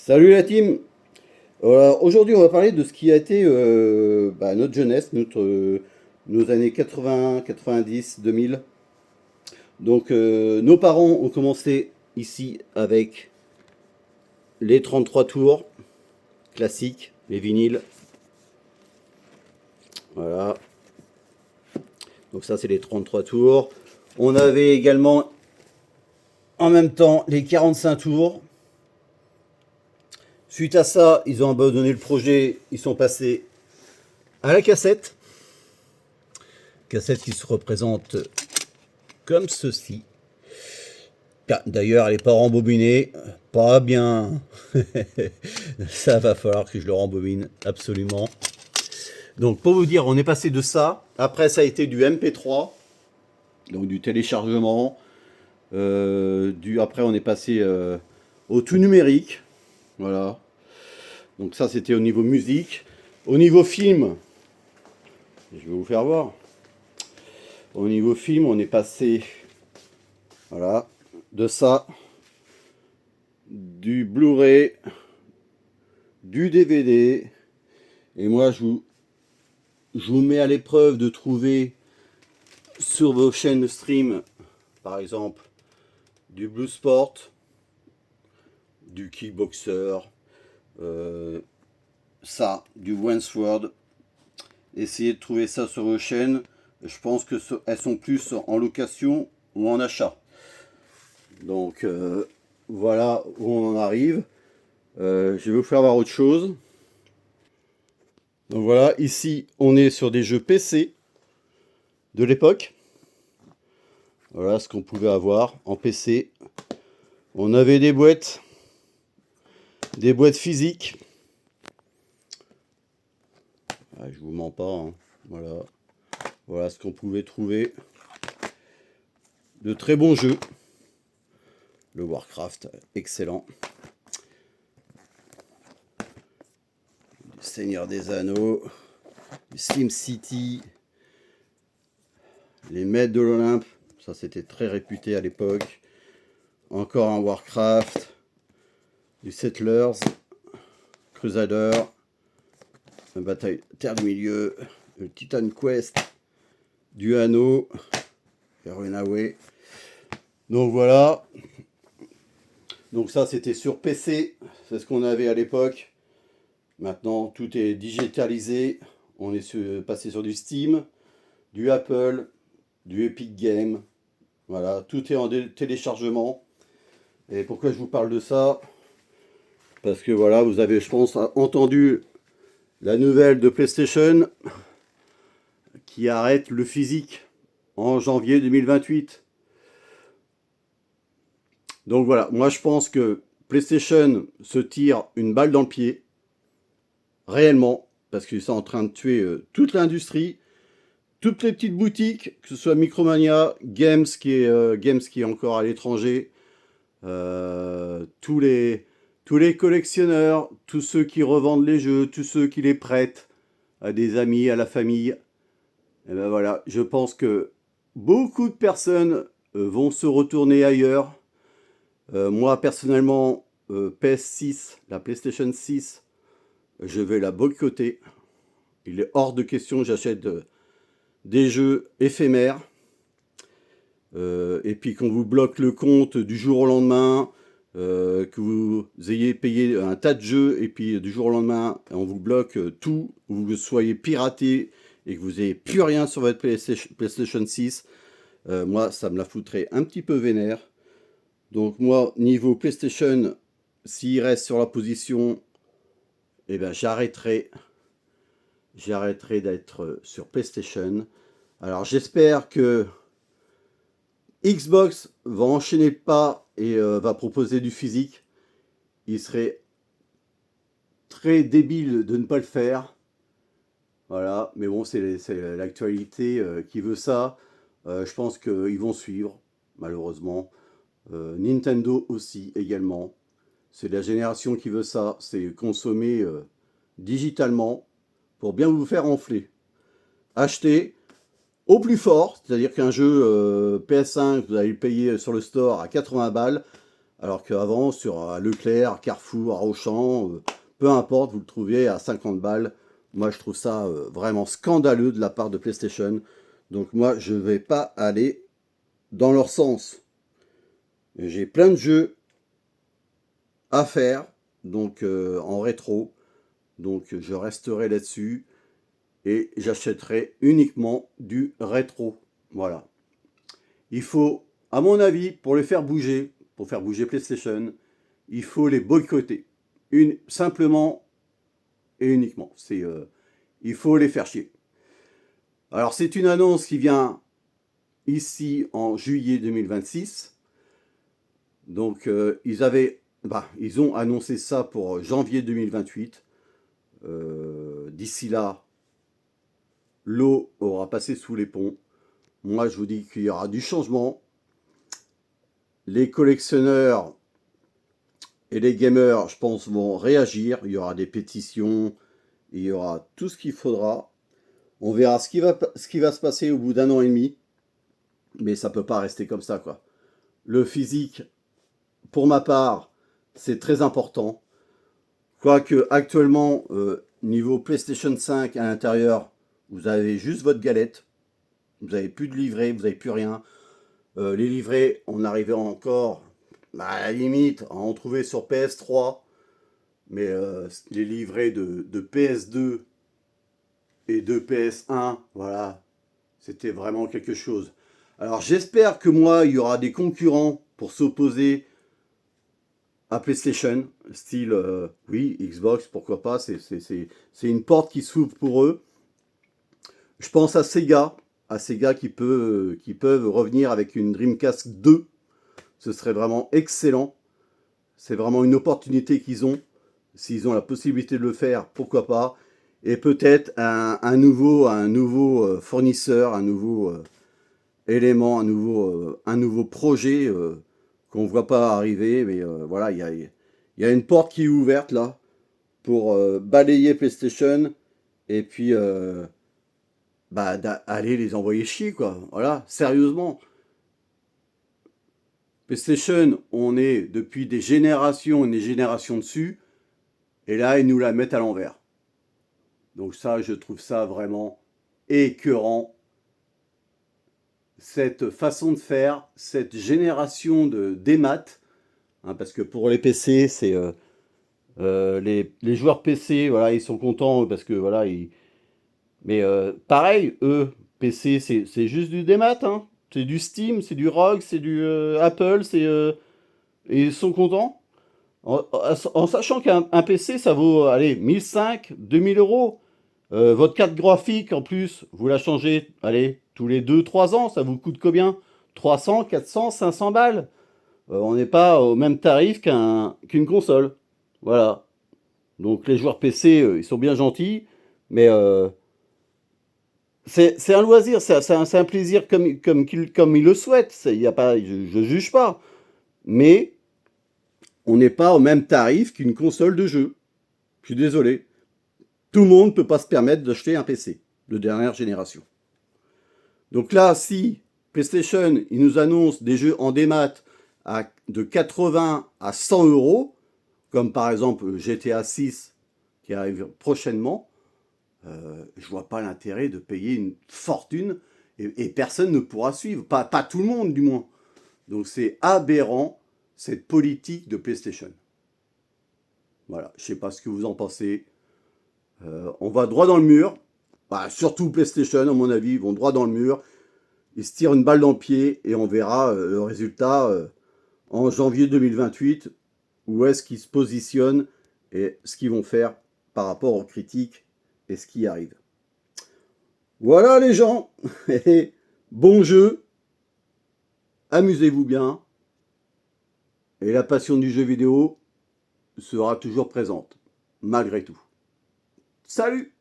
Salut la team! Voilà, aujourd'hui on va parler de ce qui a été notre jeunesse, nos années 80, 90, 2000. Donc nos parents ont commencé ici avec les 33 tours classiques, les vinyles. Voilà, donc ça c'est les 33 tours. On avait également en même temps les 45 tours. Suite à ça, ils ont abandonné le projet, ils sont passés à la cassette. Cassette qui se représente comme ceci. D'ailleurs, elle n'est pas rembobinée. Pas bien. Ça va falloir que je le rembobine absolument. Donc, pour vous dire, on est passé de ça. Après, ça a été du MP3, donc du téléchargement. Après, on est passé au tout numérique. Voilà. Donc, ça, c'était au niveau musique. Au niveau film, je vais vous faire voir. Au niveau film, on est passé, voilà, de ça, du Blu-ray, du DVD. Et moi, je vous mets à l'épreuve de trouver sur vos chaînes de stream, par exemple, du Blue Sport, du Kickboxer, ça, du Wentworth. Essayez de trouver ça sur vos chaînes. Je pense que elles sont plus en location ou en achat. Donc voilà où on en arrive. Je vais vous faire voir autre chose. Donc voilà, ici on est sur des jeux PC de l'époque. Voilà ce qu'on pouvait avoir en PC. On avait des boîtes physiques. Ah, je vous mens pas, hein. Voilà. Voilà ce qu'on pouvait trouver. De très bons jeux. Le Warcraft, excellent. Du Seigneur des Anneaux, du SimCity, les Maîtres de l'Olympe, ça c'était très réputé à l'époque. Encore un Warcraft, du Settlers, Crusader, la bataille Terre du Milieu, le Titan Quest, du Anneau, et Runaway. Donc voilà. Donc ça c'était sur PC, c'est ce qu'on avait à l'époque. Maintenant tout est digitalisé. On est passé sur du Steam, du Apple, du Epic Games. Voilà, tout est en téléchargement. Et pourquoi je vous parle de ça? Parce que voilà, vous avez, je pense, entendu la nouvelle de PlayStation qui arrête le physique en janvier 2028. Donc voilà, moi je pense que PlayStation se tire une balle dans le pied, réellement, parce qu'ils sont en train de tuer toute l'industrie, toutes les petites boutiques, que ce soit Micromania, Games qui est encore à l'étranger, tous les collectionneurs, tous ceux qui revendent les jeux, tous ceux qui les prêtent à des amis, à la famille. Et ben voilà, je pense que beaucoup de personnes vont se retourner ailleurs. Moi personnellement, PS6, la PlayStation 6, je vais la boycotter. Il est hors de question que j'achète des jeux éphémères. Et puis qu'on vous bloque le compte du jour au lendemain, que vous ayez payé un tas de jeux, et puis du jour au lendemain, on vous bloque tout, vous soyez piraté, et que vous n'ayez plus rien sur votre PlayStation 6, moi, ça me la foutrait un petit peu vénère. Donc moi, niveau PlayStation, s'il reste sur la position, eh ben, j'arrêterai d'être sur PlayStation. Alors j'espère que Xbox va enchaîner le pas et va proposer du physique. Il serait très débile de ne pas le faire. Voilà, mais bon, c'est l'actualité qui veut ça. Je pense qu'ils vont suivre, malheureusement. Nintendo aussi, également. C'est la génération qui veut ça. C'est consommer digitalement pour bien vous faire enfler. Acheter au plus fort, c'est-à-dire qu'un jeu PS5, vous allez le payer sur le store à 80 balles. Alors qu'avant, sur Leclerc, Carrefour, Auchan, peu importe, vous le trouviez à 50 balles. Moi, je trouve ça vraiment scandaleux de la part de PlayStation. Donc moi, je ne vais pas aller dans leur sens. J'ai plein de jeux à faire, donc en rétro. Donc je resterai là-dessus et j'achèterai uniquement du rétro. Voilà. Il faut, à mon avis, pour faire bouger PlayStation, il faut les boycotter. Simplement et uniquement. Il faut les faire chier. Alors c'est une annonce qui vient ici en juillet 2026. Donc ils ont annoncé ça pour janvier 2028. D'ici là, l'eau aura passé sous les ponts. Moi, je vous dis qu'il y aura du changement. Les collectionneurs et les gamers, je pense, vont réagir. Il y aura des pétitions, il y aura tout ce qu'il faudra. On verra ce qui va se passer au bout d'un an et demi. Mais ça ne peut pas rester comme ça, quoi. Le physique, pour ma part, c'est très important. Quoique actuellement, niveau PlayStation 5 à l'intérieur, vous avez juste votre galette. Vous n'avez plus de livret, vous n'avez plus rien. Les livrets, on arrivait encore, à la limite, à en trouver sur PS3. Mais les livrets de PS2 et de PS1, voilà, c'était vraiment quelque chose. Alors j'espère que moi, il y aura des concurrents pour s'opposer à PlayStation, style, oui, Xbox, pourquoi pas, c'est une porte qui s'ouvre pour eux. Je pense à Sega qui peuvent revenir avec une Dreamcast 2. Ce serait vraiment excellent. C'est vraiment une opportunité qu'ils ont. S'ils ont la possibilité de le faire, pourquoi pas. Et peut-être un nouveau fournisseur, un nouveau élément, un nouveau projet qu'on ne voit pas arriver. Mais voilà, il y a une porte qui est ouverte là pour balayer PlayStation et puis aller les envoyer chier, quoi. Voilà, sérieusement. PlayStation, on est depuis des générations et des générations dessus, et là, ils nous la mettent à l'envers. Donc ça, je trouve ça vraiment écœurant. Cette façon de faire, cette génération de démat, hein, parce que pour les PC, c'est les joueurs PC, voilà, ils sont contents parce que voilà, mais pareil, eux, PC, c'est juste du démat, hein. C'est du Steam, c'est du ROG, c'est du Apple, et ils sont contents. En sachant qu'un PC, ça vaut, allez, 1005, 2000 euros. Votre carte graphique, en plus, vous la changez, allez, tous les 2-3 ans, ça vous coûte combien? 300, 400, 500 balles. On n'est pas au même tarif qu'une console. Voilà. Donc les joueurs PC, ils sont bien gentils, mais c'est un loisir, c'est un plaisir comme ils le souhaitent. Y a pas, je juge pas. Mais on n'est pas au même tarif qu'une console de jeu. Je suis désolé. Tout le monde ne peut pas se permettre d'acheter un PC de dernière génération. Donc là, si PlayStation il nous annonce des jeux en démat de 80 à 100 euros, comme par exemple GTA 6 qui arrive prochainement, je vois pas l'intérêt de payer une fortune et personne ne pourra suivre. Pas tout le monde, du moins. Donc c'est aberrant, cette politique de PlayStation. Voilà, je sais pas ce que vous en pensez. On va droit dans le mur. Surtout PlayStation, à mon avis, ils vont droit dans le mur. Ils se tirent une balle dans le pied et on verra le résultat en janvier 2028. Où est-ce qu'ils se positionnent et ce qu'ils vont faire par rapport aux critiques et ce qui arrive. Voilà les gens. Bon jeu. Amusez-vous bien. Et la passion du jeu vidéo sera toujours présente, malgré tout. Salut!